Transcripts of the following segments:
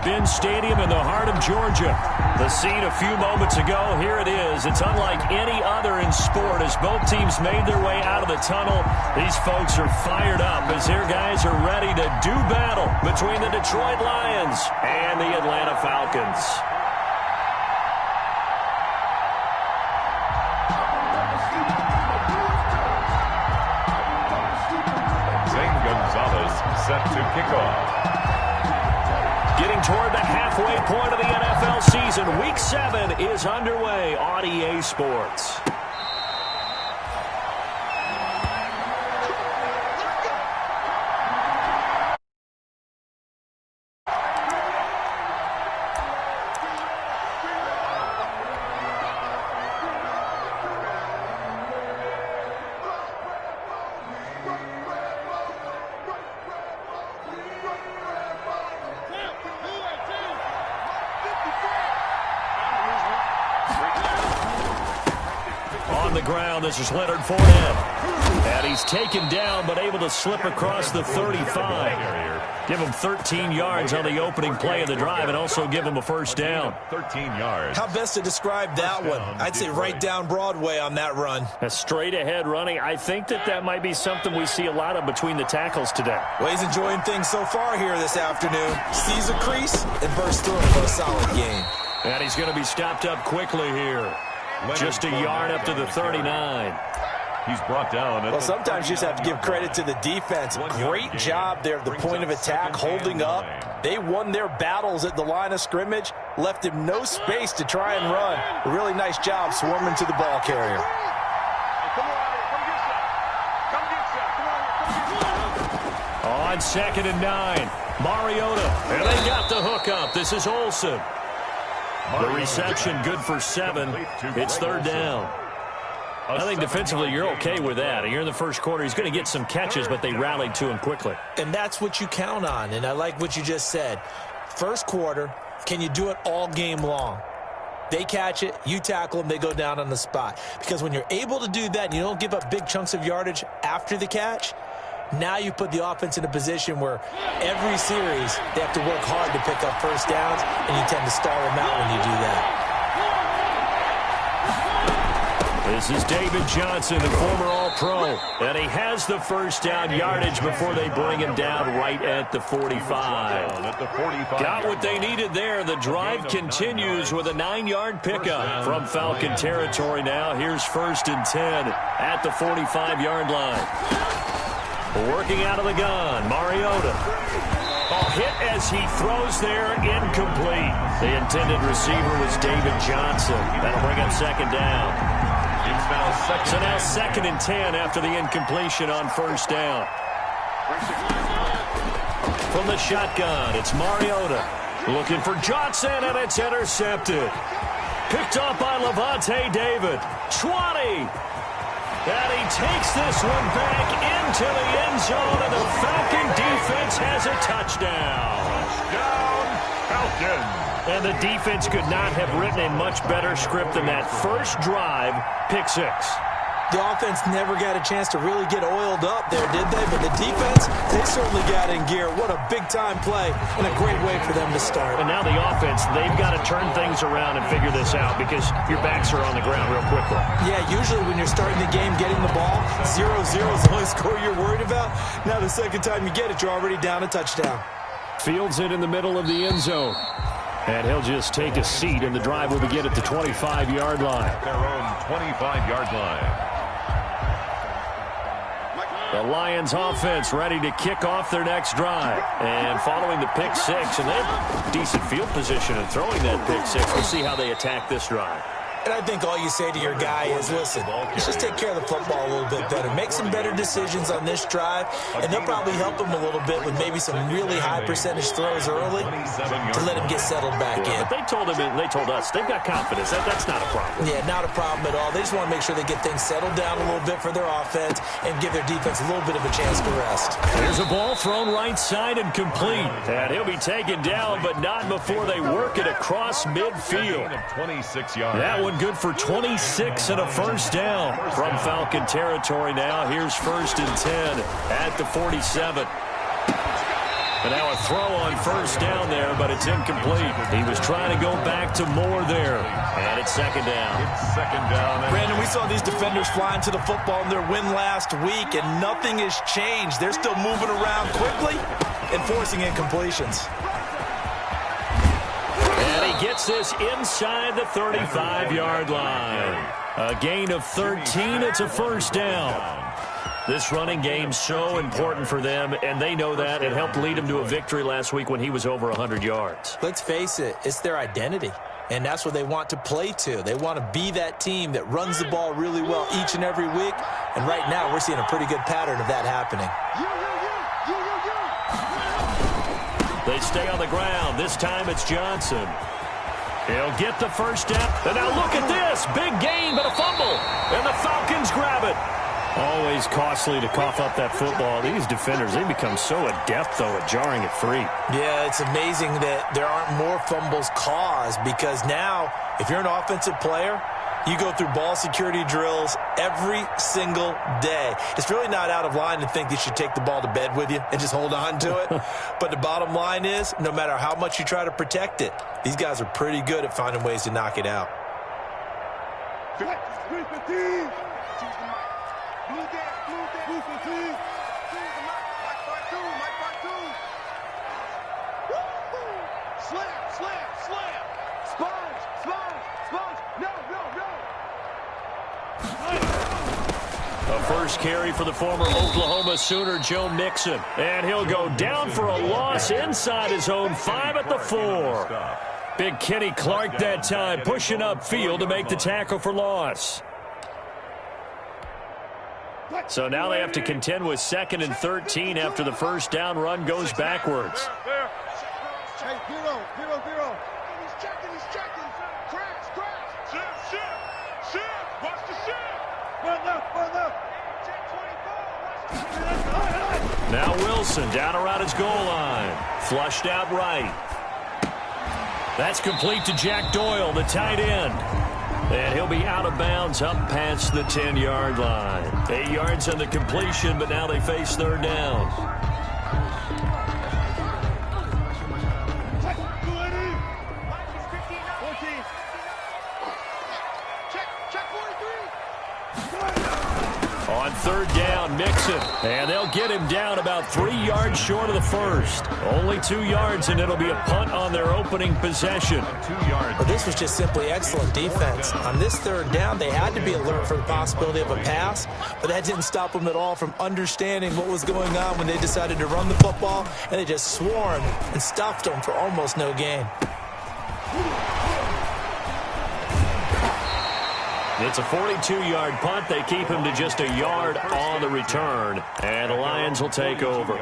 Mercedes-Benz Stadium in the heart of Georgia. The scene a few moments ago, here it is. It's unlike any other in sport as both teams made their way out of the tunnel. These folks are fired up as their guys are ready to do battle between the Detroit Lions and the Atlanta Falcons. Set to kick off. Getting toward the halfway point of the NFL season, Week 7 is underway on EA Sports. This is Leonard Fournette. And he's taken down but able to slip across the 35. Give him 13 yards on the opening play of the drive and also give him a first down. 13 yards. How best to describe that one? I'd say right down Broadway on that run. A straight ahead running. I think that might be something we see a lot of between the tackles today. Well, he's enjoying things so far here this afternoon. Sees a crease and bursts through it for a solid gain. And he's going to be stopped up quickly here. Just a yard up to the 39. He's brought down. Well, sometimes you just have to give credit to the defense. Great job there at the point of attack, holding up. They won their battles at the line of scrimmage, left him no space to try and run. A really nice job swarming to the ball carrier. On 2nd and 9, Mariota. And they got the hook up. This is Olsen. The reception good for 7. It's 3rd down. I think defensively you're okay with that. Here in the first quarter, he's going to get some catches, but they rallied to him quickly. And that's what you count on, and I like what you just said. First quarter, can you do it all game long? They catch it, you tackle them, they go down on the spot. Because when you're able to do that and you don't give up big chunks of yardage after the catch, now you put the offense in a position where every series they have to work hard to pick up first downs, and you tend to stall them out when you do that. This is David Johnson, the former All-Pro, and he has the first down yardage before they bring him down right at the 45. Got what they needed there. The drive continues with a 9-yard pickup from Falcon territory now. Here's 1st and 10 at the 45-yard line. Working out of the gun, Mariota. Hit as he throws there, incomplete. The intended receiver was David Johnson. That'll bring up 2nd down. So now 2nd and 10 after the incompletion on 1st down. From the shotgun, it's Mariota. Looking for Johnson, and it's intercepted. Picked up by Levante David. 20. And he takes this one back into the end zone, and the Falcon defense has a touchdown. Touchdown, Falcons. And the defense could not have written a much better script than that first drive, pick 6. The offense never got a chance to really get oiled up there, did they? But the defense, they certainly got in gear. What a big-time play and a great way for them to start. And now the offense, they've got to turn things around and figure this out because your backs are on the ground real quickly. Yeah, usually when you're starting the game, getting the ball, 0-0 is the only score you're worried about. Now the second time you get it, you're already down a touchdown. Fields it in the middle of the end zone. And he'll just take a seat, and the drive will begin at the 25-yard line. Their own 25-yard line. The Lions offense ready to kick off their next drive. And following the pick 6, and they have decent field position in throwing that pick 6. We'll see how they attack this drive. And I think all you say to your guy is, listen, let's just take care of the football a little bit better. Make some better decisions on this drive, and they'll probably help him a little bit with maybe some really high percentage throws early to let him get settled back in. But they told him, and they told us, they've got confidence. That's not a problem. Yeah, not a problem at all. They just want to make sure they get things settled down a little bit for their offense and give their defense a little bit of a chance to rest. There's a ball thrown right side and complete. And he'll be taken down, but not before they work it across midfield. 26 yards. That one good for 26 and a first down from Falcon territory now. Here's 1st and 10 at the 47. And now a throw on first down there, but it's incomplete. He was trying to go back to more there. And it's second down. It's second down. Brandon, we saw these defenders flying to the football in their win last week, and nothing has changed. They're still moving around quickly and forcing incompletions. And he gets this inside the 35-yard line. A gain of 13. It's a first down. This running game's so important for them, and they know that. It helped lead them to a victory last week when he was over 100 yards. Let's face it, it's their identity, and that's what they want to play to. They want to be that team that runs the ball really well each and every week, and right now we're seeing a pretty good pattern of that happening. They stay on the ground. This time it's Johnson. He'll get the first down. And now look at this. Big gain, but a fumble. And the Falcons grab it. Always costly to cough up that football. These defenders, they become so adept, though, at jarring it free. Yeah, it's amazing that there aren't more fumbles caused, because now, if you're an offensive player, you go through ball security drills every single day. It's really not out of line to think you should take the ball to bed with you and just hold on to it. But the bottom line is, no matter how much you try to protect it, these guys are pretty good at finding ways to knock it out. A first carry for the former Oklahoma Sooner, Joe Mixon. And he'll go down for a loss inside his own 5 at the 4. Big Kenny Clark that time, pushing upfield to make the tackle for loss. So now they have to contend with 2nd and 13 after the first down run goes backwards. Hey, zero. He's checking. Crash. Shift. Watch the shift. One left. Now Wilson down around his goal line. Flushed out right. That's complete to Jack Doyle, the tight end. And he'll be out of bounds up past the 10-yard line. 8 yards on the completion, but now they face third down. On third down, Mixon. And they'll get him down about 3 yards short of the first. Only 2 yards, and it'll be a punt on their opening possession. 2 yards. But this was just simply excellent defense. On this third down, they had to be alert for the possibility of a pass, but that didn't stop them at all from understanding what was going on when they decided to run the football, and they just swarmed and stuffed them for almost no gain. It's a 42-yard punt. They keep him to just a yard on the return. And the Lions will take over.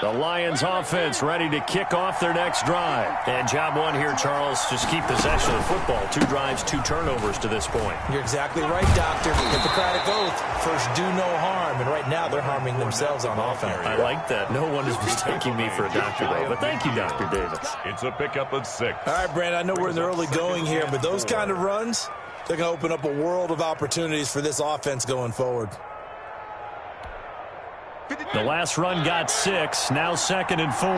The Lions offense ready to kick off their next drive. And job one here, Charles, just keep possession of the football. 2 drives, 2 turnovers to this point. You're exactly right, Doctor. Hippocratic oath. First, do no harm. And right now, they're harming themselves on offense. I like that. No one is mistaking me for a doctor, though. But thank you, Dr. Davis. It's a pickup of 6. All right, Brandon, I know we're in the early going here, but those kind of runs, they're going to open up a world of opportunities for this offense going forward. The last run got 6. Now 2nd and 4.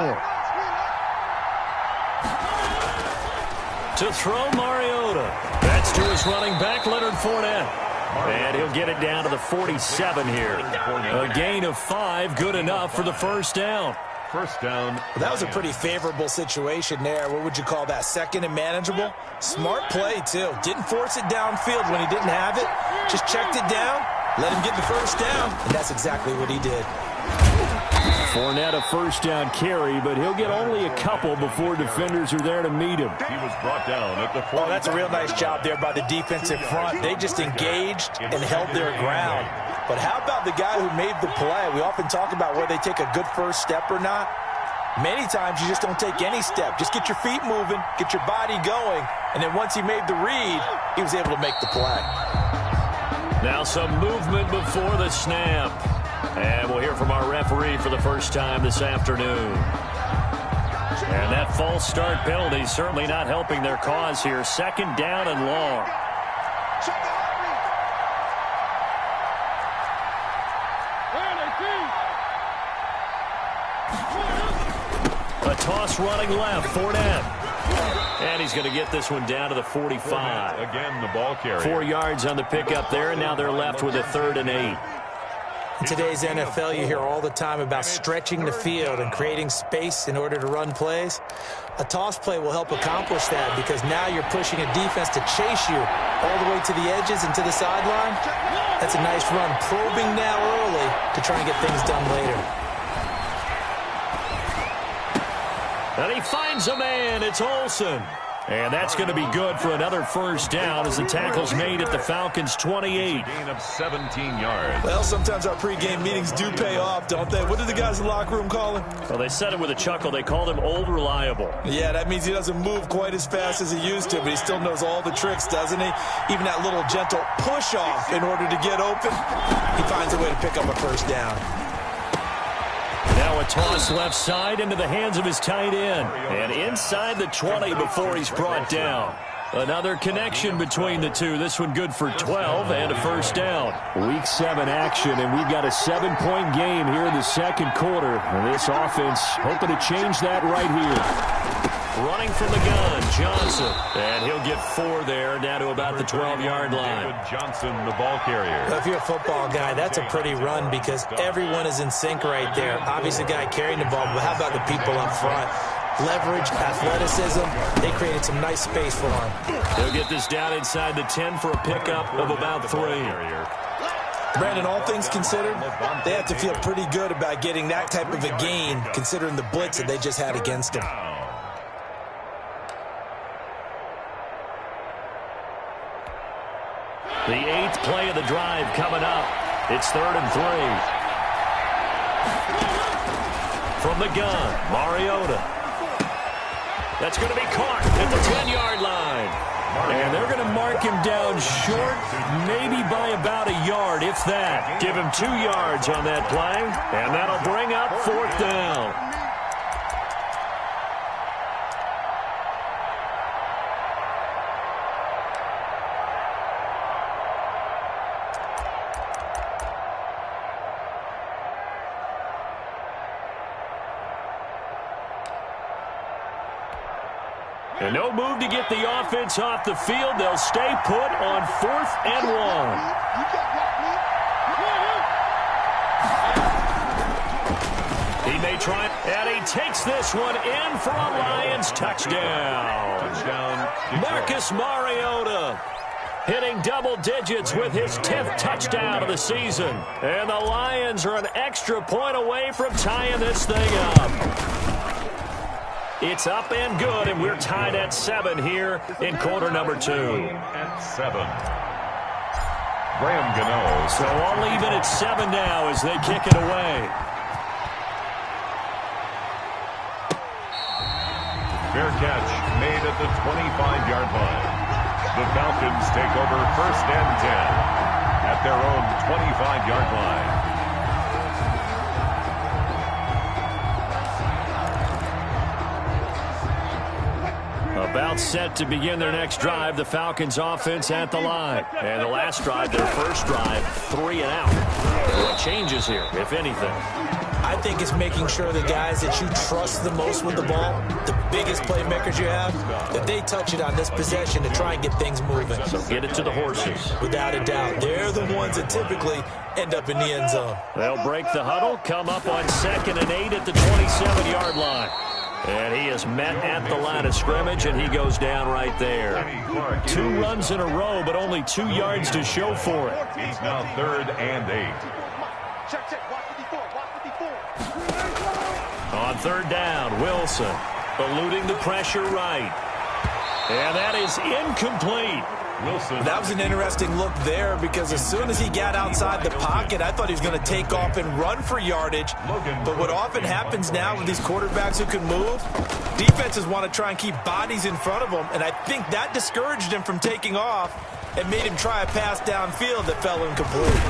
To throw, Mariota. That's to his running back, Leonard Fournette. And he'll get it down to the 47 here. A gain of 5, good enough for the first down. First down. Well, that was a pretty favorable situation there. What would you call that? 2nd and manageable? Smart play, too. Didn't force it downfield when he didn't have it. Just checked it down, let him get the first down, and that's exactly what he did. Fournette a first down carry, but he'll get only a couple before defenders are there to meet him. He was brought down at the 40. Oh, that's a real nice job there by the defensive front. They just engaged and held their ground. But how about the guy who made the play? We often talk about whether they take a good first step or not. Many times you just don't take any step. Just get your feet moving, get your body going, and then once he made the read, he was able to make the play. Now some movement before the snap. And we'll hear from our referee for the first time this afternoon. And that false start penalty certainly not helping their cause here. 2nd down and long. A toss running left, Fournette. And he's going to get this one down to the 45. Again, the ball carrier. 4 yards on the pickup there, and now they're left with a 3rd and 8. In today's NFL, you hear all the time about stretching the field and creating space in order to run plays. A toss play will help accomplish that because now you're pushing a defense to chase you all the way to the edges and to the sideline. That's a nice run, probing now early to try and get things done later. And he finds a man. It's Olsen. And that's going to be good for another 1st down as the tackle's made at the Falcons' 28. Gain of 17 yards. Well, sometimes our pregame meetings do pay off, don't they? What did the guys in the locker room call him? Well, they said it with a chuckle. They called him Old Reliable. Yeah, that means he doesn't move quite as fast as he used to, but he still knows all the tricks, doesn't he? Even that little gentle push-off in order to get open. He finds a way to pick up a 1st down. Now a toss left side into the hands of his tight end. And inside the 20 before he's brought down. Another connection between the two. This one good for 12 and a 1st down. Week 7 action, and we've got a 7-point game here in the 2nd quarter. And this offense hoping to change that right here. Running from the gun, Johnson. And he'll get 4 there, down to about the 12-yard line. David Johnson, the ball carrier. Well, if you're a football guy, that's a pretty run because everyone is in sync right there. Obviously, the guy carrying the ball, but how about the people up front? Leverage, athleticism, they created some nice space for him. He'll get this down inside the 10 for a pickup of about 3. Brandon, all things considered, they have to feel pretty good about getting that type of a gain considering the blitz that they just had against them. The 8th play of the drive coming up. It's 3rd and 3. From the gun, Mariota. That's going to be caught at the 10-yard line. And they're going to mark him down short, maybe by about a yard, if that. Give him 2 yards on that play, and that'll bring up 4th down. And no move to get the offense off the field. They'll stay put on 4th and 1. He may try, and he takes this one in for a Lions touchdown. Marcus Mariota hitting double digits with his 10th touchdown of the season. And the Lions are an extra point away from tying this thing up. It's up and good, and we're tied at 7 here in quarter number 2. At 7. Graham Gano. So I'll leave it at 7 now as they kick it away. Fair catch made at the 25-yard line. The Falcons take over 1st and 10 at their own 25-yard line. About set to begin their next drive, the Falcons offense at the line. And the last drive, their first drive, 3 and out. What changes here, if anything? I think it's making sure the guys that you trust the most with the ball, the biggest playmakers you have, that they touch it on this possession to try and get things moving. So get it to the horses. Without a doubt. They're the ones that typically end up in the end zone. They'll break the huddle, come up on 2nd and 8 at the 27-yard line. And he is met at the line of scrimmage, and he goes down right there. 2 runs in a row, but only 2 yards to show for it. It's now 3rd and 8. On 3rd down, Wilson eluding the pressure right. And that is incomplete. Wilson. That was an interesting look there because as soon as he got outside the pocket, I thought he was going to take off and run for yardage. But what often happens now with these quarterbacks who can move, defenses want to try and keep bodies in front of them, and I think that discouraged him from taking off and made him try a pass downfield that fell incomplete.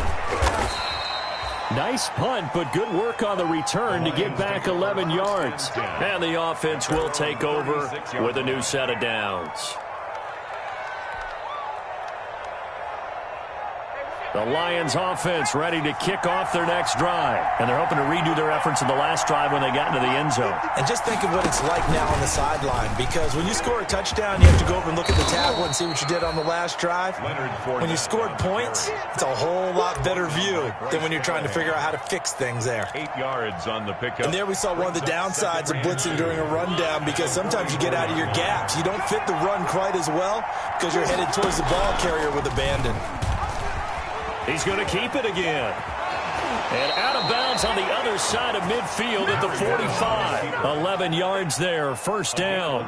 Nice punt, but good work on the return to get back 11 yards. And the offense will take over with a new set of downs. The Lions offense ready to kick off their next drive. And they're hoping to redo their efforts in the last drive when they got into the end zone. And just think of what it's like now on the sideline, because when you score a touchdown, you have to go over and look at the tackle and see what you did on the last drive. When you scored points, it's a whole lot better view than when you're trying to figure out how to fix things there. 8 yards on the pickup. And there we saw one of the downsides of blitzing during a rundown, because sometimes you get out of your gaps. You don't fit the run quite as well because you're headed towards the ball carrier with abandon. He's going to keep it again. And out of bounds on the other side of midfield at the 45. 11 yards there, first down.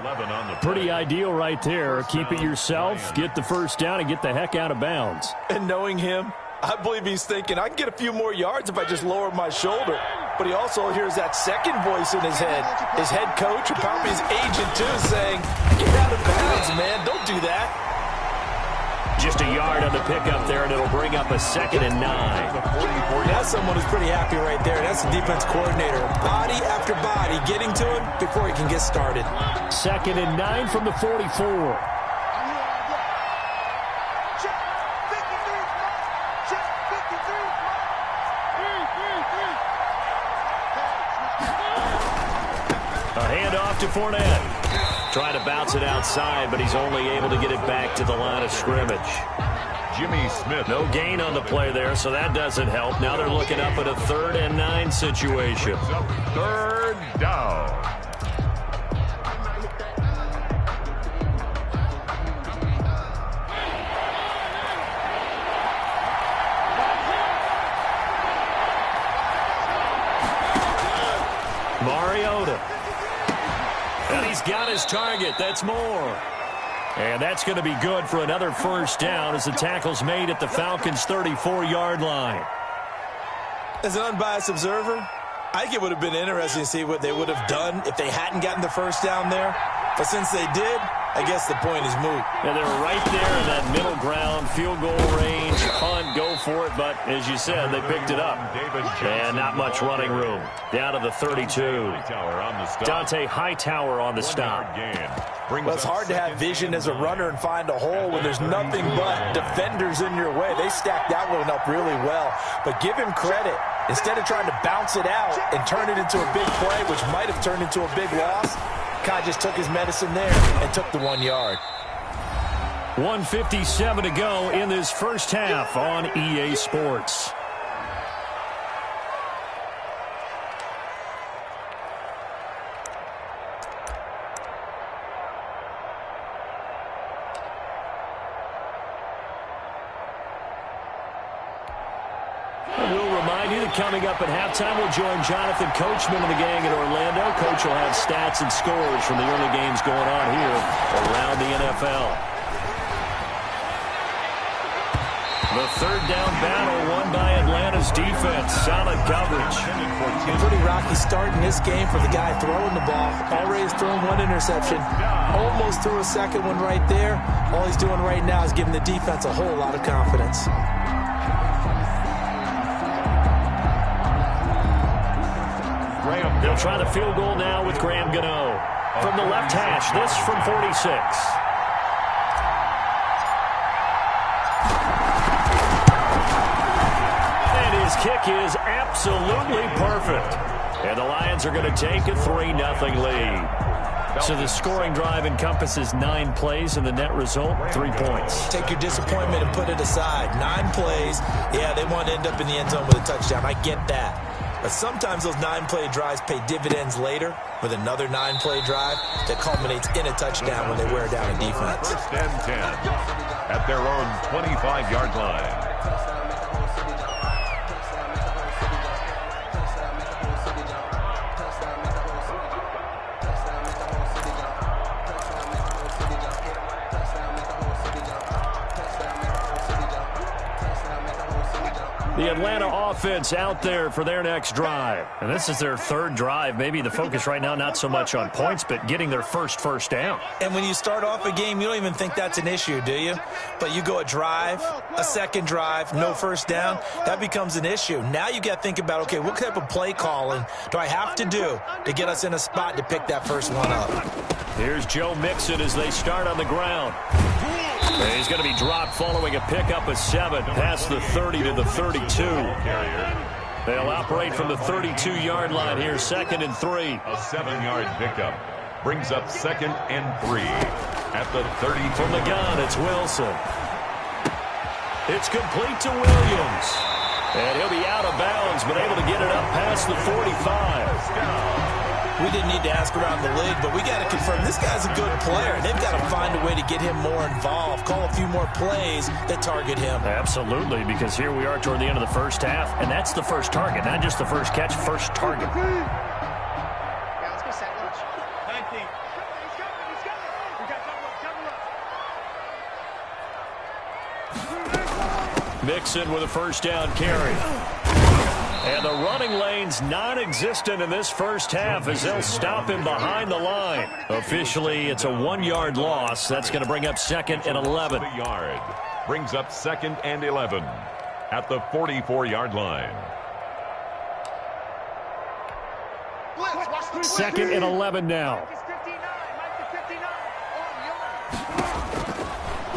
Pretty ideal right there. Keep it yourself, get the first down, and get the heck out of bounds. And knowing him, I believe he's thinking, I can get a few more yards if I just lower my shoulder. But he also hears that second voice in his head. His head coach, or probably his agent too, saying, get out of bounds, man. Don't do that. Just a yard on the pickup there, and it'll bring up a 2nd and 9. That's someone who's pretty happy right there. That's the defense coordinator. Body after body getting to him before he can get started. 2nd and 9 from the 44. A handoff to Fournette. Trying to bounce it outside, but he's only able to get it back to the line of scrimmage. Jimmy Smith. No gain on the play there, so that doesn't help. Now they're looking up at a 3rd and 9 situation. 3rd down. Mariota. And he's got his target. That's more. And that's going to be good for another first down as the tackle's made at the Falcons' 34-yard line. As an unbiased observer, I think it would have been interesting to see what they would have done if they hadn't gotten the first down there. But since they did, I guess the point is moot. Yeah, they were right there in that middle ground, field goal range, punt, go for it. But as you said, they picked it up. And not much running room. Down to the 32. Dante Hightower on the stop. Well, it's hard to have vision as a runner and find a hole when there's nothing but defenders in your way. They stacked that one up really well. But give him credit. Instead of trying to bounce it out and turn it into a big play, which might have turned into a big loss, Kai just took his medicine there and took the 1 yard. 1:57 to go in this first half on EA Sports. Coming up at halftime, we'll join Jonathan Coachman and the gang in Orlando. Coach will have stats and scores from the early games going on here around the NFL. The 3rd down battle won by Atlanta's defense. Solid coverage. A pretty rocky start in this game for the guy throwing the ball. Already has thrown 1 interception. Almost threw a second one right there. All he's doing right now is giving the defense a whole lot of confidence. They'll try the field goal now with Graham Gano. From the left hash, this from 46. And his kick is absolutely perfect. And the Lions are going to take a 3-0 lead. So the scoring drive encompasses 9 plays, and the net result, 3 points. Take your disappointment and put it aside. 9 plays. Yeah, they want to end up in the end zone with a touchdown. I get that. But sometimes those 9-play drives pay dividends later with another 9-play drive that culminates in a touchdown when they wear down a defense. 1st and 10 at their own 25-yard line. The Atlanta offense out there for their next drive. And this is their 3rd drive. Maybe the focus right now not so much on points, but getting their first down. And when you start off a game, you don't even think that's an issue, do you? But you go a drive, a 2nd drive, no first down, that becomes an issue. Now you got to think about, okay, what type of play calling do I have to do to get us in a spot to pick that first one up? Here's Joe Mixon as they start on the ground. And he's going to be dropped following a pickup of 7 past the 30 to the 32. They'll operate from the 32-yard line here, 2nd and 3. A 7-yard pickup brings up 2nd and 3 at the 32. From the gun, it's Wilson. It's complete to Williams. And he'll be out of bounds, but able to get it up past the 45. We didn't need to ask around the league, but we got to confirm this guy's a good player. They've got to find a way to get him more involved, call a few more plays that target him. Absolutely, because here we are toward the end of the first half, and that's the first target, not just the first catch, first target. Yeah, let's go set lunch. 19. He's coming. We got double up. Mixon with a first down carry. And the running lane's non-existent in this first half as they'll stop him behind the line. Officially, it's a 1-yard loss. That's going to bring up 2nd and 11. Yard brings up 2nd and 11 at the 44-yard line. 2nd and 11 now.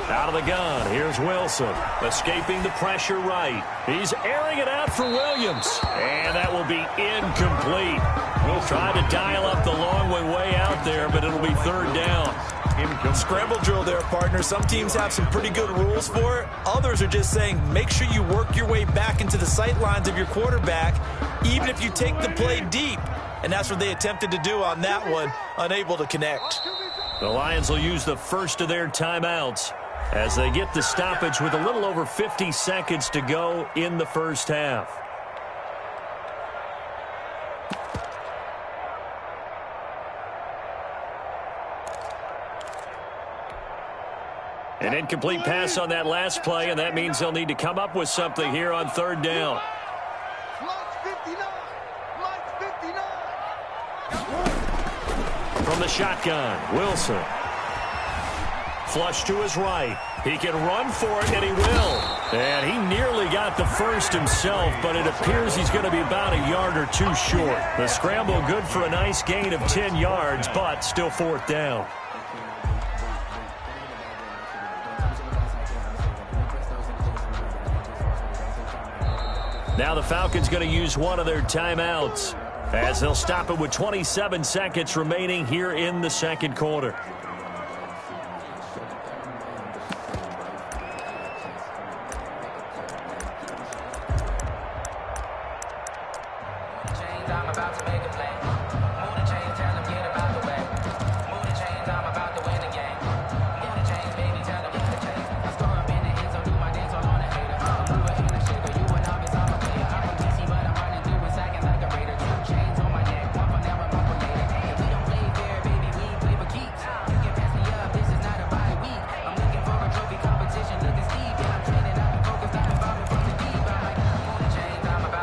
Out of the gun, here's Wilson, escaping the pressure right. He's airing it out for Williams, and that will be incomplete. We'll try to dial up the long way out there, but it'll be 3rd down. Scramble drill there, partner. Some teams have some pretty good rules for it. Others are just saying make sure you work your way back into the sight lines of your quarterback, even if you take the play deep. And that's what they attempted to do on that one, unable to connect. The Lions will use the first of their timeouts as they get the stoppage with a little over 50 seconds to go in the first half. An incomplete pass on that last play, and that means they'll need to come up with something here on 3rd down. From the shotgun, Wilson. Flush to his right. He can run for it, and he will. And he nearly got the first himself, but it appears he's going to be about a yard or 2 short. The scramble good for a nice gain of 10 yards, but still 4th down. Now the Falcons going to use one of their timeouts as they'll stop it with 27 seconds remaining here in the 2nd quarter.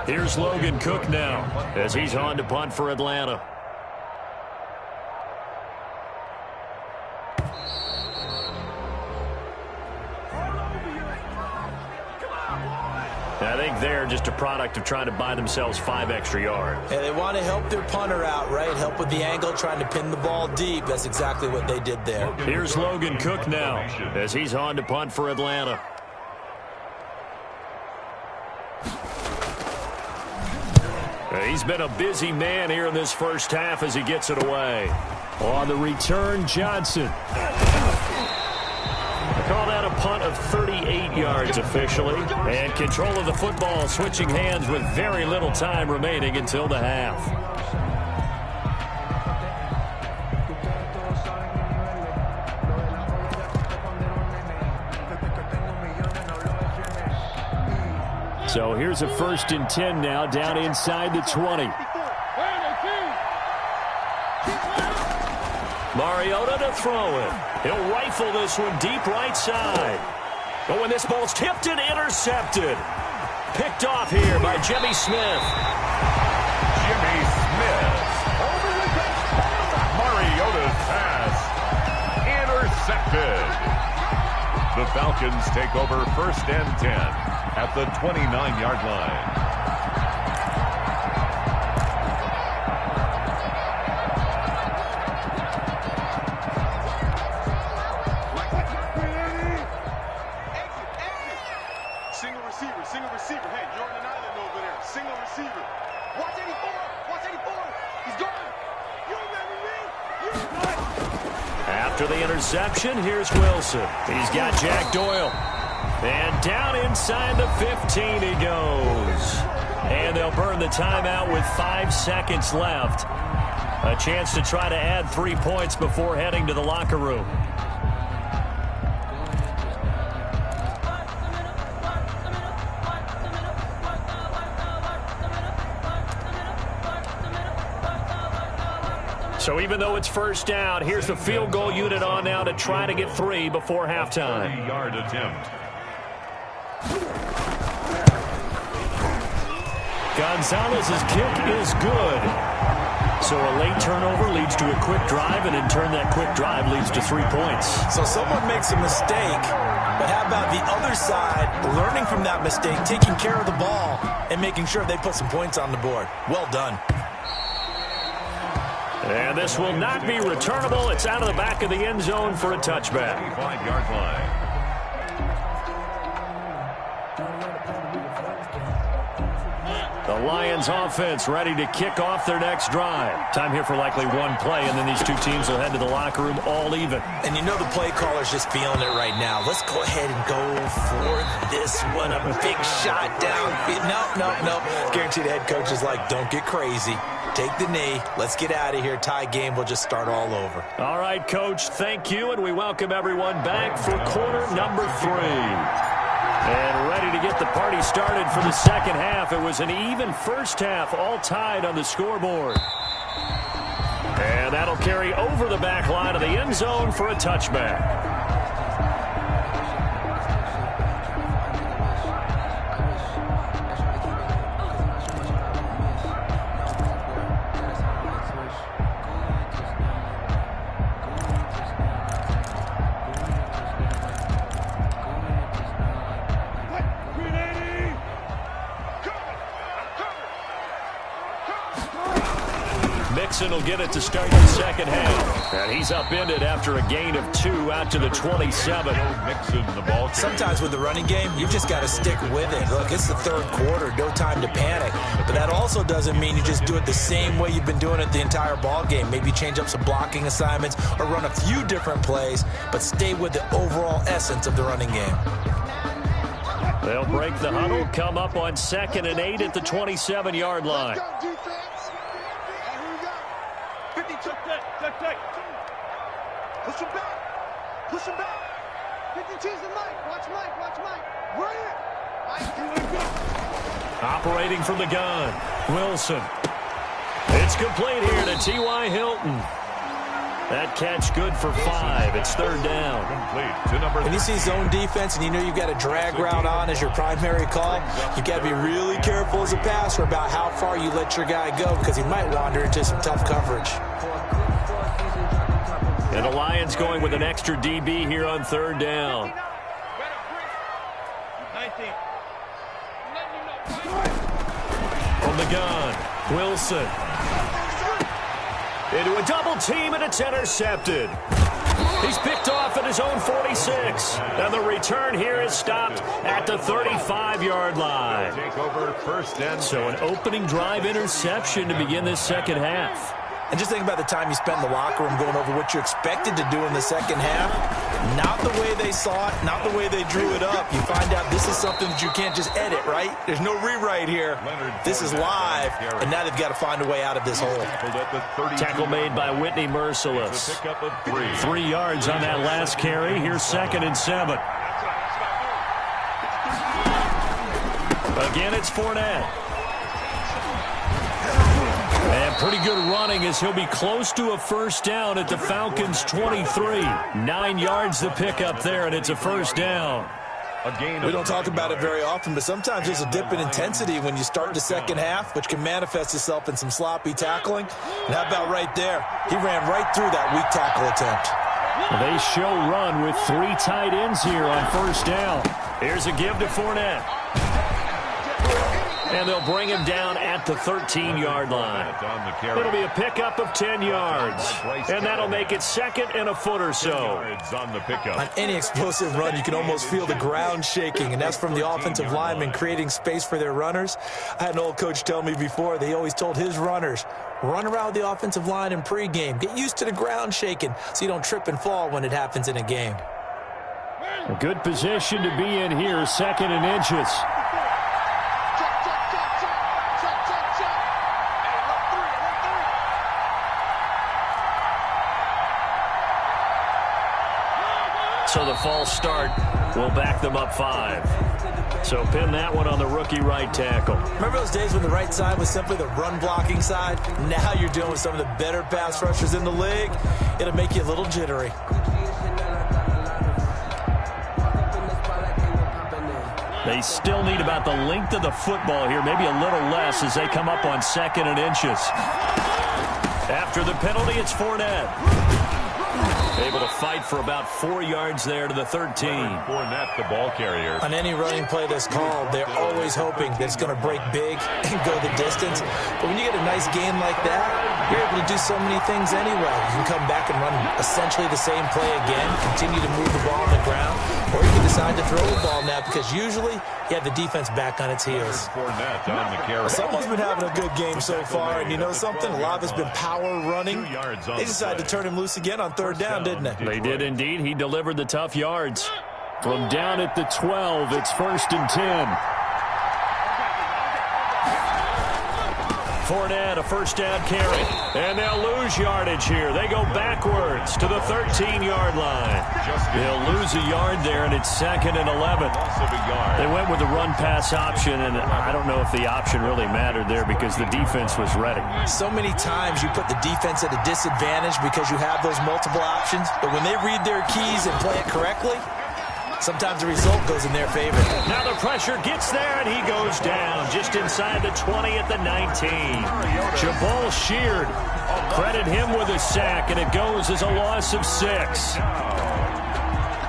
Here's Logan Cook now as he's on to punt for Atlanta. I think they're just a product of trying to buy themselves 5 extra yards. And they want to help their punter out, right? Help with the angle, trying to pin the ball deep. That's exactly what they did there. Here's Logan Cook now as he's on to punt for Atlanta. He's been a busy man here in this first half as he gets it away. On the return, Johnson. Call that a punt of 38 yards officially. And control of the football switching hands with very little time remaining until the half. So here's a 1st and 10 now, down inside the 20. Mariota to throw it. He'll rifle this one deep right side. Oh, and this ball's tipped and intercepted. Picked off here by Jimmy Smith. Jimmy Smith. Mariota's pass intercepted. The Falcons take over 1st and 10. At the 29-yard line. After the interception, here's Wilson. He's got Jack Doyle. And down inside the 15 he goes. And they'll burn the timeout with 5 seconds left. A chance to try to add 3 points before heading to the locker room. So even though it's first down, here's the field goal unit on now to try to get 3 before halftime. 30-yard attempt. Gonzalez's kick is good. So a late turnover leads to a quick drive, and in turn that quick drive leads to 3 points. So someone makes a mistake, but how about the other side learning from that mistake, taking care of the ball, and making sure they put some points on the board? Well done. And this will not be returnable. It's out of the back of the end zone for a touchback. 25-yard line. The Lions offense ready to kick off their next drive. Time here for likely one play, and then these two teams will head to the locker room all even. And you know the play caller's just feeling it right now. Let's go ahead and go for this one. A big shot down. No. Guaranteed the head coach is like, don't get crazy. Take the knee. Let's get out of here. Tie game. We'll just start all over. All right, Coach. Thank you, and we welcome everyone back for quarter number 3. And ready to get the party started for the second half. It was an even first half, all tied on the scoreboard. And that'll carry over the back line of the end zone for a touchback. Will get it to start the second half. And he's upended after a gain of 2 out to the 27. Mixon the ball. Sometimes with the running game, you've just got to stick with it. Look, it's the third quarter, no time to panic. But that also doesn't mean you just do it the same way you've been doing it the entire ball game. Maybe change up some blocking assignments or run a few different plays, but stay with the overall essence of the running game. They'll break the huddle, come up on 2nd and 8 at the 27-yard line. Push him back. 52's the Mike. Watch Mike. Right here. Operating from the gun, Wilson. It's complete here to T.Y. Hilton. That catch good for 5. It's third down. Complete to number 3. When you see zone defense and you know you've got a drag route on as your primary call, you've got to be really careful as a passer about how far you let your guy go because he might wander into some tough coverage. And the Lions going with an extra DB here on third down. From the gun, Wilson. Into a double team, and it's intercepted. He's picked off at his own 46. And the return here is stopped at the 35-yard line. Take over first and so an opening drive interception to begin this second half. And just think about the time you spent in the locker room going over what you expected to do in the second half. Not the way they saw it, not the way they drew it up. You find out this is something that you can't just edit, right? There's no rewrite here. This is live, and now they've got to find a way out of this hole. Tackle made by Whitney Merciless. 3 yards on that last carry. Here's 2nd and 7. Again, it's Fournette. And pretty good running as he'll be close to a first down at the Falcons' 23. 9 yards to pick up there, and it's a first down. We don't talk about it very often, but sometimes there's a dip in intensity when you start the second half, which can manifest itself in some sloppy tackling. And how about right there? He ran right through that weak tackle attempt. They show run with 3 tight ends here on first down. Here's a give to Fournette. And they'll bring him down at the 13-yard line. It'll be a pickup of 10 yards. And that'll make it second and a foot or so. On any explosive run, you can almost feel the ground shaking, and that's from the offensive linemen creating space for their runners. I had an old coach tell me before, they always told his runners, run around the offensive line in pregame. Get used to the ground shaking so you don't trip and fall when it happens in a game. A good position to be in here, second and inches. So the false start will back them up 5. So pin that one on the rookie right tackle. Remember those days when the right side was simply the run-blocking side? Now you're dealing with some of the better pass rushers in the league. It'll make you a little jittery. They still need about the length of the football here, maybe a little less as they come up on second and inches. After the penalty, it's Fournette. Able to fight for about 4 yards there to the 13. Fournette, the ball carrier. On any running play that's called, they're always hoping that it's going to break big and go the distance. But when you get a nice gain like that, you're able to do so many things anyway. You can come back and run essentially the same play again, continue to move the ball on the ground, or you can decide to throw the ball now because usually you have the defense back on its heels. Fournette on the carry. Someone's been having a good game so far, and you know something? A lot of it's been power running. They decided to turn him loose again on third down, didn't they? They did indeed. He delivered the tough yards. From down at the 12, it's 1st and 10. Fournette, a first down carry. And they'll lose yardage here. They go backwards to the 13-yard line. They'll lose a yard there, and it's 2nd and 11. They went with the run-pass option, and I don't know if the option really mattered there because the defense was ready. So many times you put the defense at a disadvantage because you have those multiple options, but when they read their keys and play it correctly, sometimes the result goes in their favor. Now the pressure gets there, and he goes down just inside the 20 at the 19. Jabal Sheard, credit him with a sack, and it goes as a loss of 6.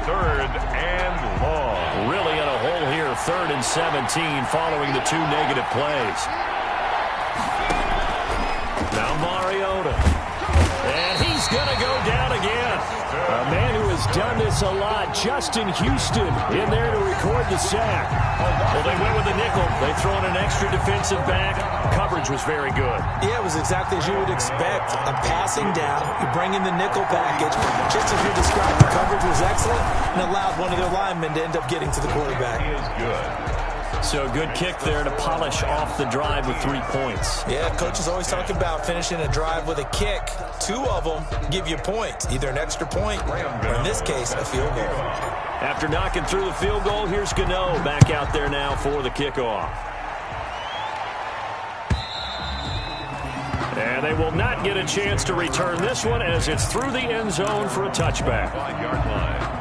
3rd and long. Really in a hole here, 3rd and 17 following the 2 negative plays. Now Mariota. And he's going to go down again. A man who has done this a lot, Justin Houston, in there to record the sack. Well, they went with the nickel. They throw in an extra defensive back. Coverage was very good. Yeah, it was exactly as you would expect. A passing down, you bring in the nickel package. Just as you described, the coverage was excellent and allowed one of their linemen to end up getting to the quarterback. He is good. So a good kick there to polish off the drive with 3 points. Yeah, coach is always talking about finishing a drive with a kick. 2 of them give you points, either an extra point or, in this case, a field goal. After knocking through the field goal, here's Gano back out there now for the kickoff. And they will not get a chance to return this one as it's through the end zone for a touchback. 5-yard line.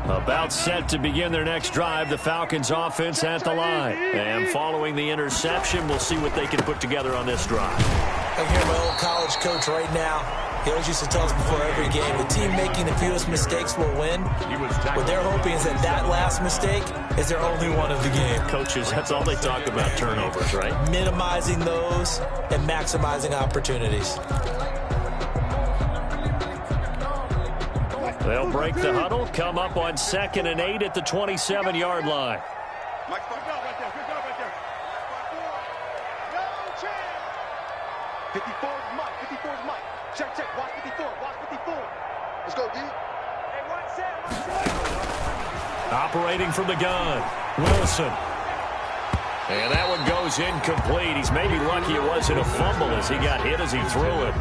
About set to begin their next drive, the Falcons offense at the line. And following the interception, we'll see what they can put together on this drive. I hear my old college coach right now. He always used to tell us before every game, the team making the fewest mistakes will win. What they're hoping is that that last mistake is their only one of the game. Coaches, that's all they talk about, turnovers, right? Minimizing those and maximizing opportunities. They'll break the huddle, come up on 2nd and 8 at the 27-yard line. Mike, good job right there. Good job right there. No chance. 54 is Mike. 54 is Mike. Check. Watch 54. Watch 54. Let's go, D. Hey, watch Sam. Operating from the gun, Wilson. And that one goes incomplete. He's maybe lucky it wasn't a fumble as he got hit as he threw it.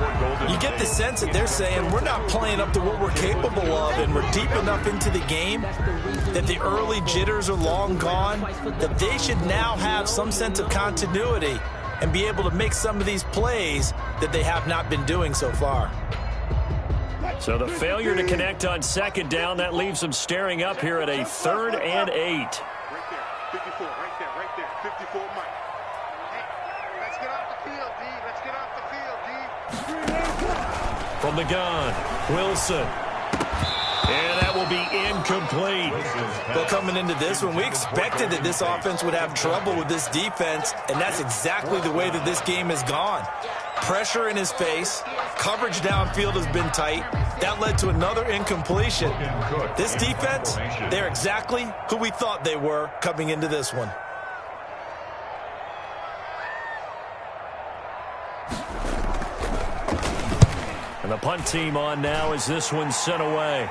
You get the sense that they're saying we're not playing up to what we're capable of, and we're deep enough into the game that the early jitters are long gone, that they should now have some sense of continuity and be able to make some of these plays that they have not been doing so far. So the failure to connect on 2nd down, that leaves them staring up here at a 3rd and 8. Right there. 54. Right there. 54 Mike. Hey, let's get off the field, D. Let's get off the field, D. From the gun, Wilson. And that will be incomplete. Well, coming into this one, we expected that this offense would have trouble with this defense, and that's exactly the way that this game has gone. Pressure in his face, coverage downfield has been tight. That led to another incompletion. This defense, they're exactly who we thought they were coming into this one. And the punt team on now as this one's sent away.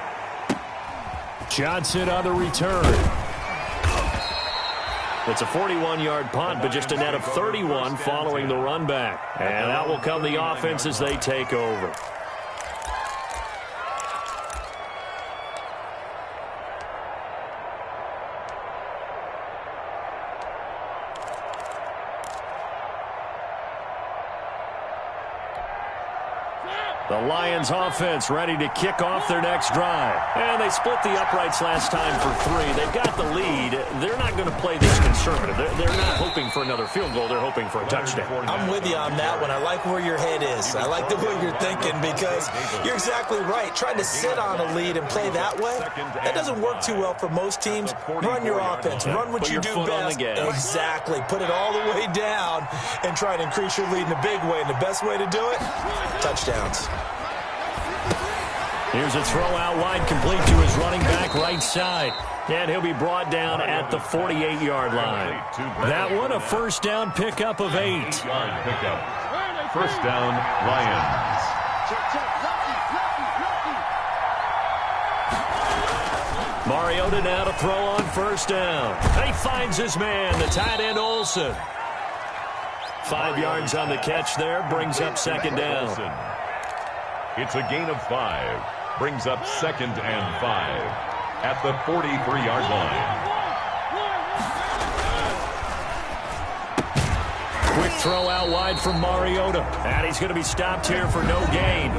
Johnson on the return. It's a 41-yard punt, but just a net of 31 following the run back. And out will come the offense as they take over. The Lions offense ready to kick off their next drive. And they split the uprights last time for 3. They've got the lead. They're not going to play this conservative. They're not hoping for another field goal. They're hoping for a touchdown. I'm with you on that one. I like where your head is. I like the way you're thinking because you're exactly right. Trying to sit on a lead and play that way, that doesn't work too well for most teams. Run your offense. Run what you do best. Exactly. Put it all the way down and try to increase your lead in a big way. And the best way to do it, touchdowns. Here's a throw out wide, complete to his running back right side. And he'll be brought down at the 48-yard line. That one, a first down pickup of 8. First down, Lions. Mariota now to throw on first down. He finds his man, the tight end Olsen. 5 yards on the catch there, brings up second down. It's a gain of 5. Brings up 2nd and 5 at the 43-yard line. Quick throw out wide from Mariota. And he's going to be stopped here for no gain.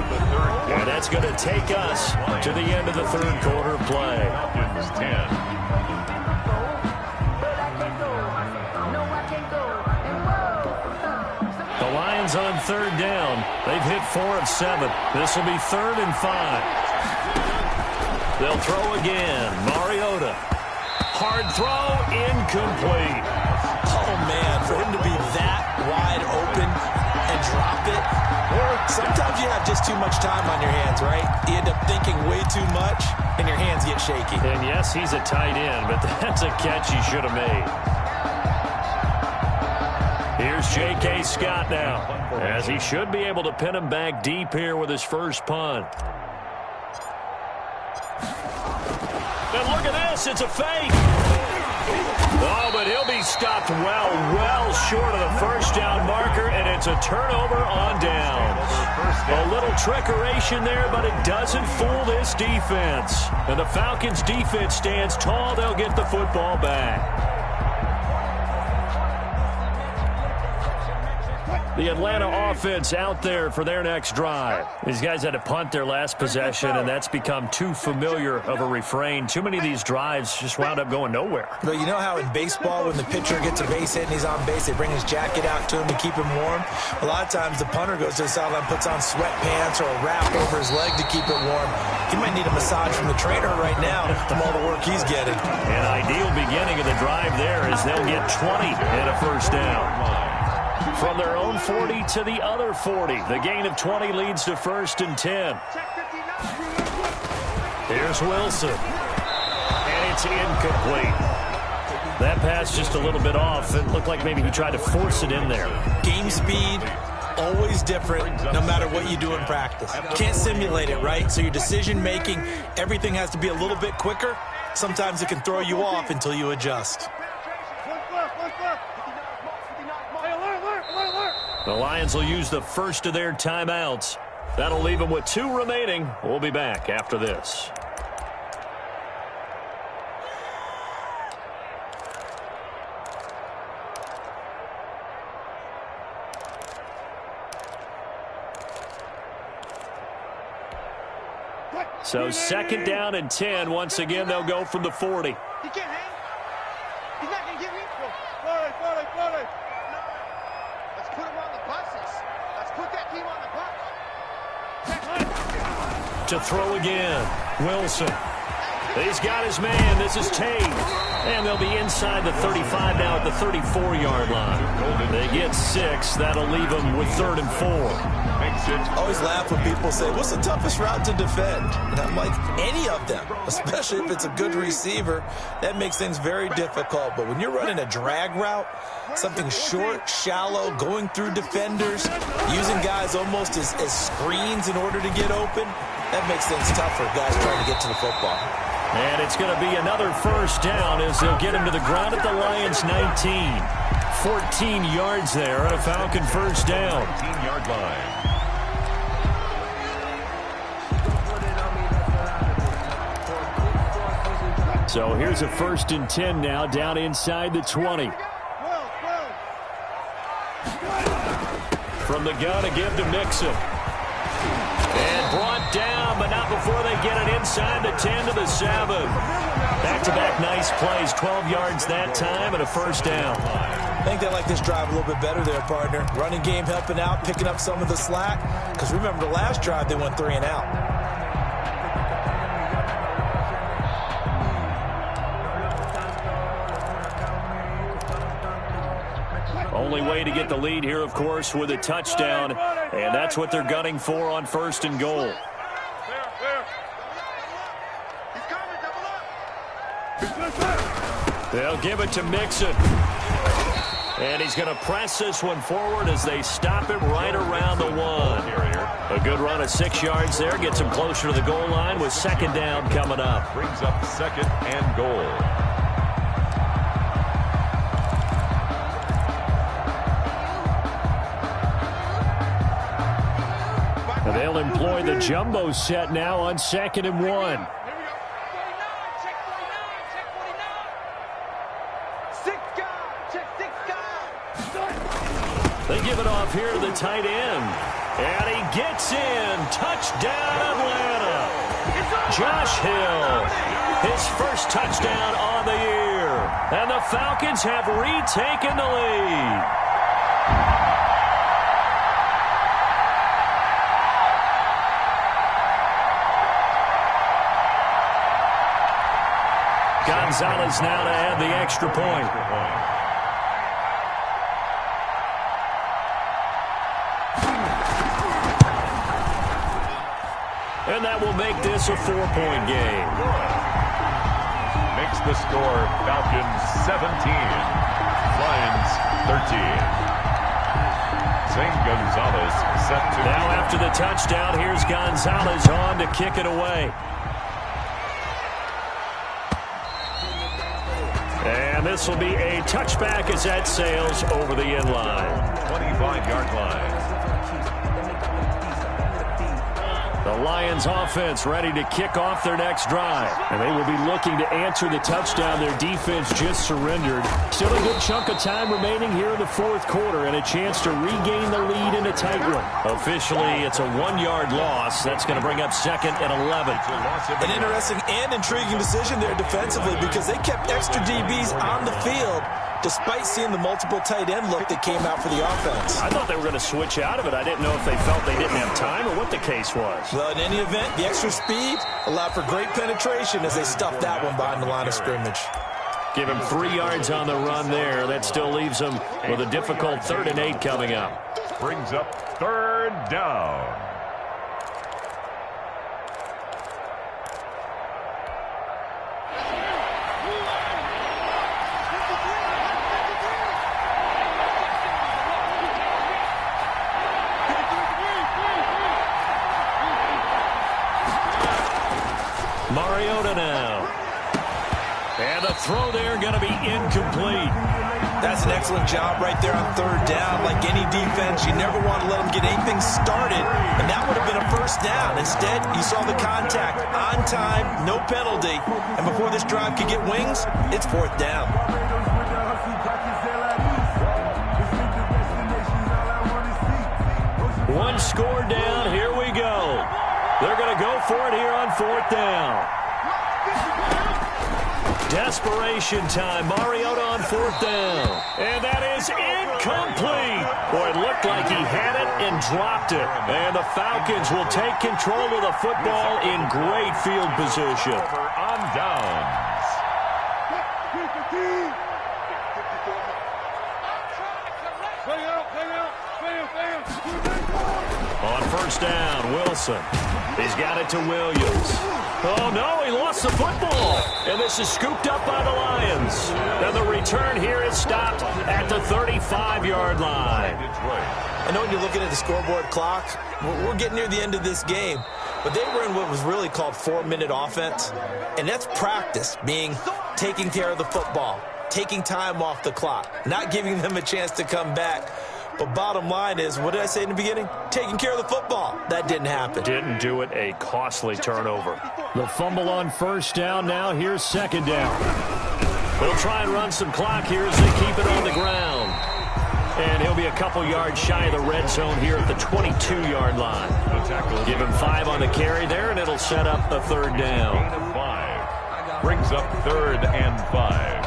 And that's going to take us to the end of the third quarter play. Falcons 10. The Lions on third down. They've hit 4 of 7. This will be 3rd and 5. They'll throw again. Mariota. Hard throw, incomplete. Oh, man, for him to be that wide open and drop it. Sometimes you have just too much time on your hands, right? You end up thinking way too much, and your hands get shaky. And yes, he's a tight end, but that's a catch he should have made. Here's J.K. Scott now, as he should be able to pin him back deep here with his first punt. And look at this, it's a fake. Oh, but he'll be stopped well short of the first down marker, and it's a turnover on downs. A little trickeration there, but it doesn't fool this defense. And the Falcons' defense stands tall. They'll get the football back. The Atlanta offense out there for their next drive. These guys had to punt their last possession, and that's become too familiar of a refrain. Too many of these drives just wound up going nowhere. But you know how in baseball, when the pitcher gets a base hit and he's on base, they bring his jacket out to him to keep him warm? A lot of times the punter goes to the sideline, puts on sweatpants or a wrap over his leg to keep it warm. He might need a massage from the trainer right now from all the work he's getting. An ideal beginning of the drive there is they'll get 20 and a first down. From their own 40 to the other 40. The gain of 20 leads to 1st and 10. Here's Wilson. And it's incomplete. That pass just a little bit off. It looked like maybe he tried to force it in there. Game speed, always different no matter what you do in practice. Can't simulate it, right? So your decision-making, everything has to be a little bit quicker. Sometimes it can throw you off until you adjust. The Lions will use the first of their timeouts. That'll leave them with 2 remaining. We'll be back after this. So 2nd down and 10. Once again, they'll go from the 40. He can't hang. He's not going to get me. Let's put him on the buses. Let's put that team on the bus. To throw again. Wilson. He's got his man. This is Tate. And they'll be inside the 35 now at the 34-yard line. They get 6. That'll leave them with 3rd and 4. I always laugh when people say, what's the toughest route to defend? And I'm like, any of them, especially if it's a good receiver. That makes things very difficult. But when you're running a drag route, something short, shallow, going through defenders, using guys almost as screens in order to get open, that makes things tough for guys trying to get to the football. And it's going to be another first down as they'll get him to the ground at the Lions' 19. 14 yards there and a Falcon first down. 14-yard line. So here's a 1st and 10 now down inside the 20. From the gun to give to Mixon. And brought down, but not before they get it inside the 10 to the 7. Back-to-back nice plays, 12 yards that time and a first down. I think they like this drive a little bit better there, partner. Running game helping out, picking up some of the slack. Because remember, the last drive they went 3 and out. Only way to get the lead here, of course, with a touchdown. And that's what they're gunning for on 1st and goal. They'll give it to Mixon. And he's going to press this one forward as they stop him right around the 1. A good run of 6 yards there. Gets him closer to the goal line with 2nd down coming up. Brings up 2nd and goal. They'll employ the jumbo set now on 2nd and 1. They give it off here to the tight end. And he gets in. Touchdown, Atlanta. Josh Hill. His first touchdown on the year. And the Falcons have retaken the lead. Gonzalez now to add the extra point. And that will make this a 4-point game. Makes the score Falcons 17, Lions 13. St. Gonzalez set to... Now after the touchdown, here's Gonzalez on to kick it away. And this will be a touchback as that sails over the end line. 25-yard line. The Lions offense ready to kick off their next drive. And they will be looking to answer the touchdown their defense just surrendered. Still a good chunk of time remaining here in the 4th quarter and a chance to regain the lead in a tight one. Officially, it's a 1-yard loss. That's going to bring up 2nd and 11. An interesting and intriguing decision there defensively because they kept extra DBs on the field despite seeing the multiple tight end look that came out for the offense. I thought they were going to switch out of it. I didn't know if they felt they didn't have time or what the case was. Well, in any event, the extra speed allowed for great penetration as they stuffed that one behind the line of scrimmage. Give him 3 yards on the run there. That still leaves him with a difficult 3rd and 8 coming up. Brings up 3rd down. Mariota now. And the throw there going to be incomplete. That's an excellent job right there on 3rd down. Like any defense, you never want to let them get anything started, and that would have been a first down. Instead, you saw the contact on time, no penalty, and before this drive could get wings, it's 4th down. One score down. Here we go. They're going to go for it here on 4th down. Desperation time. Mariota on 4th down. And that is incomplete. Boy, it looked like he had it and dropped it. And the Falcons will take control of the football in great field position. On downs. On first down, Wilson. He's got it to Williams. Oh, no, he lost the football. And this is scooped up by the Lions. And the return here is stopped at the 35-yard line. I know when you're looking at the scoreboard clock, we're getting near the end of this game. But they were in what was really called 4-minute offense. And that's practice, being taking care of the football, taking time off the clock, not giving them a chance to come back. But bottom line is, what did I say in the beginning? Taking care of the football. That didn't happen. Didn't do it. A costly turnover. The fumble on first down. Now here's second down. They'll try and run some clock here as they keep it on the ground. And he'll be a couple yards shy of the red zone here at the 22-yard line. Give him 5 on the carry there, and it'll set up a third down. 5. Brings up 3rd and 5.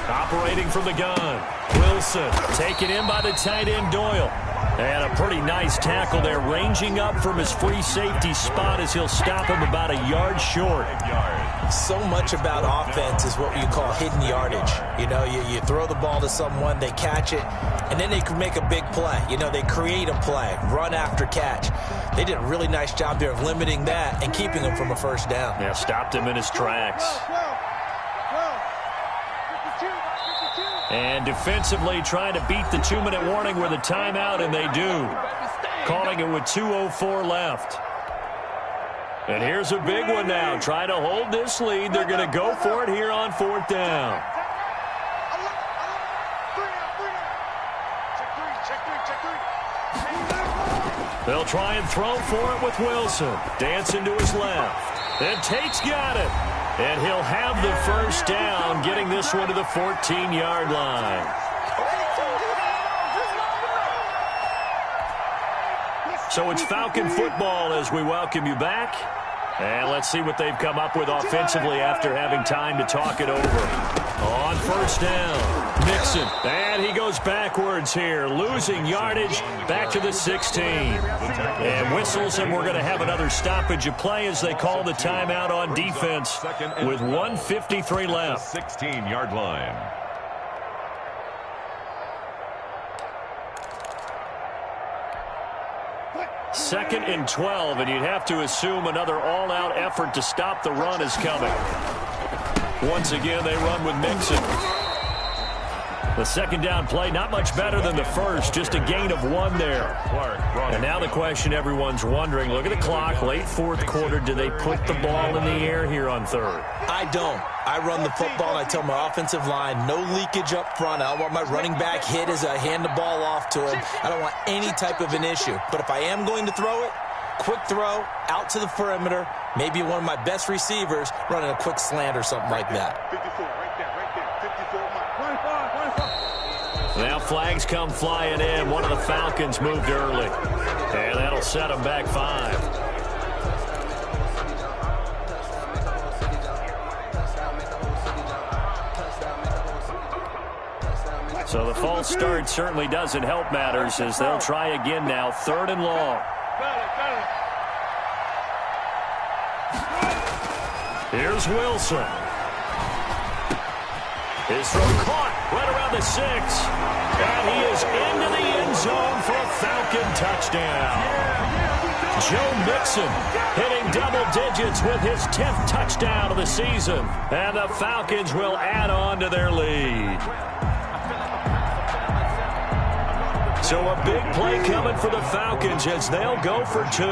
Operating from the gun. Wilson taken in by the tight end Doyle. And a pretty nice tackle there, ranging up from his free safety spot as he'll stop him about a yard short. So much about offense is what you call hidden yardage. You know, you throw the ball to someone, they catch it, and then they can make a big play. You know, they create a play, run after catch. They did a really nice job there of limiting that and keeping him from a first down. Yeah, stopped him in his tracks. And defensively trying to beat the 2-minute warning with a timeout, and they do. Calling it with 2:04 left. And here's a big one now. Trying to hold this lead. They're going to go for it here on 4th down. They'll try and throw for it with Wilson. Dancing to his left. And Tate's got it. And he'll have the first down, getting this one to the 14-yard line. So it's Falcon football as we welcome you back. And let's see what they've come up with offensively after having time to talk it over. On first down, Mixon. And he goes backwards here, losing yardage back to the 16. And whistles, and we're going to have another stoppage of play as they call the timeout on defense with 1:53 left. 16-yard line. Second and 12, and you'd have to assume another all-out effort to stop the run is coming. Once again, they run with Mixon. The second down play, not much better than the first, just a gain of 1 there. And now the question everyone's wondering, look at the clock, late 4th quarter, do they put the ball in the air here on 3rd? I don't. I run the football, and I tell my offensive line, no leakage up front. I don't want my running back hit as I hand the ball off to him. I don't want any type of an issue. But if I am going to throw it, quick throw, out to the perimeter, maybe one of my best receivers running a quick slant or something like that. 54, right there, 54, Mike. 25. Now flags come flying in. One of the Falcons moved early. And that'll set them back 5. So the false start certainly doesn't help matters as they'll try again now. 3rd and long. Here's Wilson. His throw caught right around the 6. And he is into the end zone for a Falcon touchdown. Joe Mixon hitting double digits with his 10th touchdown of the season. And the Falcons will add on to their lead. So a big play coming for the Falcons as they'll go for 2.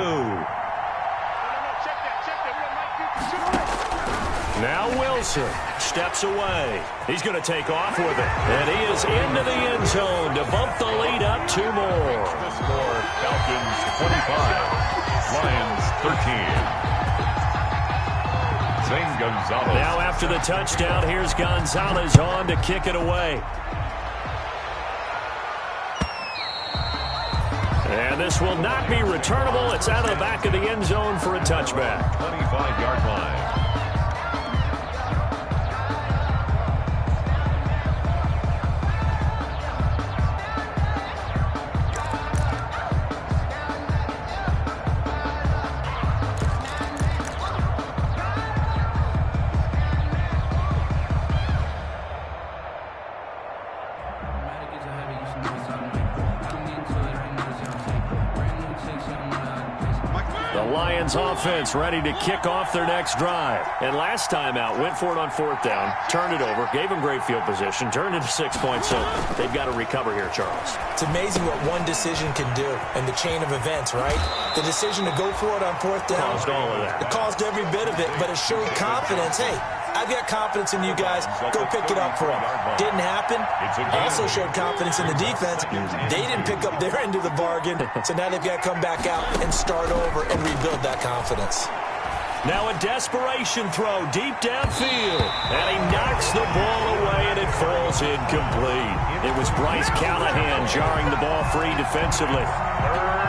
Now Wilson steps away. He's going to take off with it. And he is into the end zone to bump the lead up 2 more. The score, Falcons 25, Lions 13. Zane Gonzalez. Now after the touchdown, here's Gonzalez on to kick it away. And And this will not be returnable. It's out of the back of the end zone for a touchback. 25-yard line. Offense ready to kick off their next drive. And last time out, went for it on 4th down, turned it over, gave them great field position, turned it to 6 points, so they've got to recover here, Charles. It's amazing what one decision can do in the chain of events, right? The decision to go for it on 4th down. Caused all of that. It caused every bit of it, but it showed confidence. Hey, I've got confidence in you guys. Go pick it up for them. Didn't happen. Also showed confidence in the defense. They didn't pick up their end of the bargain, so now they've got to come back out and start over and rebuild that confidence. Now a desperation throw deep downfield. And he knocks the ball away, and it falls incomplete. It was Bryce Callahan jarring the ball free defensively.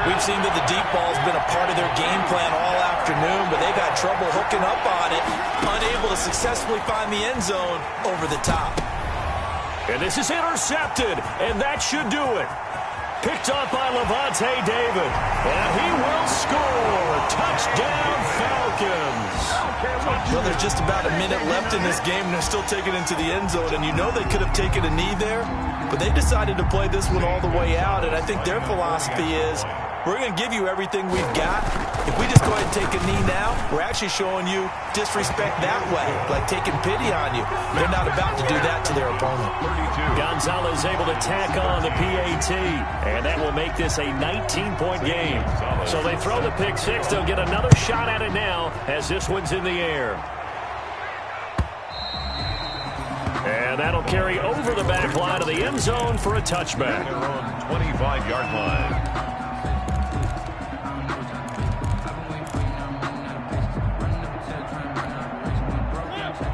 We've seen that the deep ball's been a part of their game plan all afternoon, but they've had trouble hooking up on it, unable to successfully find the end zone over the top. And this is intercepted, and that should do it. Picked up by Levante David, and he will score. Touchdown, Falcons. Well, there's just about a minute left in this game, and they're still taking it into the end zone, and you know they could have taken a knee there, but they decided to play this one all the way out, and I think their philosophy is, we're going to give you everything we've got. If we just go ahead and take a knee now, we're actually showing you disrespect that way, like taking pity on you. They're not about to do that to their opponent. Gonzalez able to tack on the PAT, and that will make this a 19-point game. So they throw the pick six. They'll get another shot at it now as this one's in the air. And that'll carry over the back line of the end zone for a touchback. Their own 25-yard line.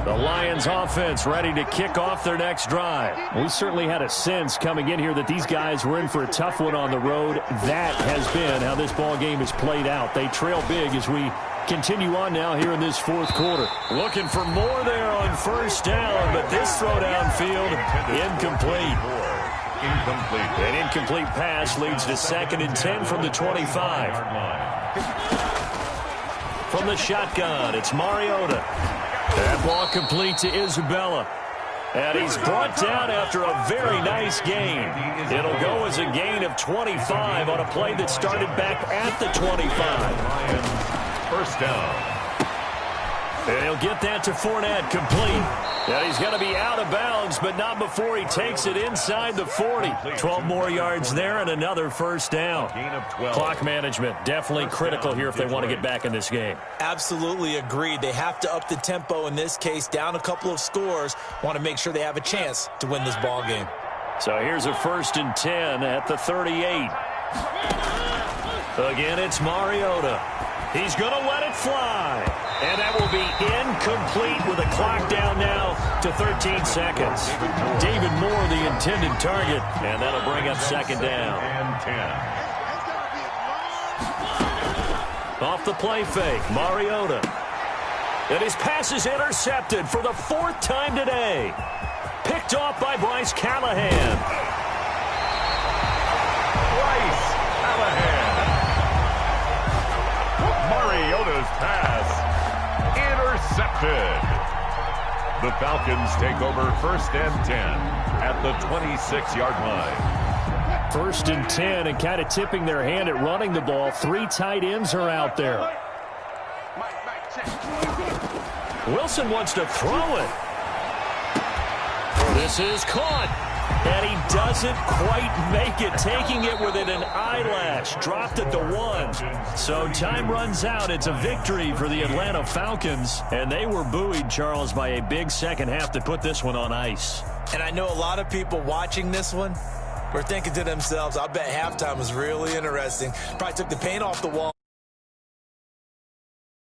The Lions offense ready to kick off their next drive. We certainly had a sense coming in here that these guys were in for a tough one on the road. That has been how this ball game has played out. They trail big as we continue on now here in this 4th quarter. Looking for more there on 1st down, but this throw downfield, incomplete. An incomplete pass leads to 2nd and 10 from the 25. From the shotgun, it's Mariota. That ball complete to Isabella. And he's brought down after a very nice gain. It'll go as a gain of 25 on a play that started back at the 25. First down. And he'll get that to Fournette, complete. And he's going to be out of bounds, but not before he takes it inside the 40. 12 more yards there and another first down. Gain of 12. Clock management definitely critical here if they want to get back in this game. Absolutely agreed. They have to up the tempo in this case, down a couple of scores. Want to make sure they have a chance to win this ball game. So here's a 1st and 10 at the 38. Again, it's Mariota. He's going to let it fly. And that will be incomplete with a clock down now to 13 seconds. David Moore, the intended target, and that'll bring up 2nd down. And 10. Off the play fake, Mariota. And his pass is intercepted for the 4th time today. Picked off by Bryce Callahan. Bryce Callahan. Mariota's pass intercepted. The Falcons take over 1st and 10 at the 26-yard line. 1st and 10 and kind of tipping their hand at running the ball. 3 tight ends are out there. Wilson wants to throw it. This is caught. And he doesn't quite make it, taking it within an eyelash. Dropped at the 1. So time runs out. It's a victory for the Atlanta Falcons. And they were buoyed, Charles, by a big second half to put this one on ice. And I know a lot of people watching this one were thinking to themselves, I bet halftime was really interesting. Probably took the paint off the wall.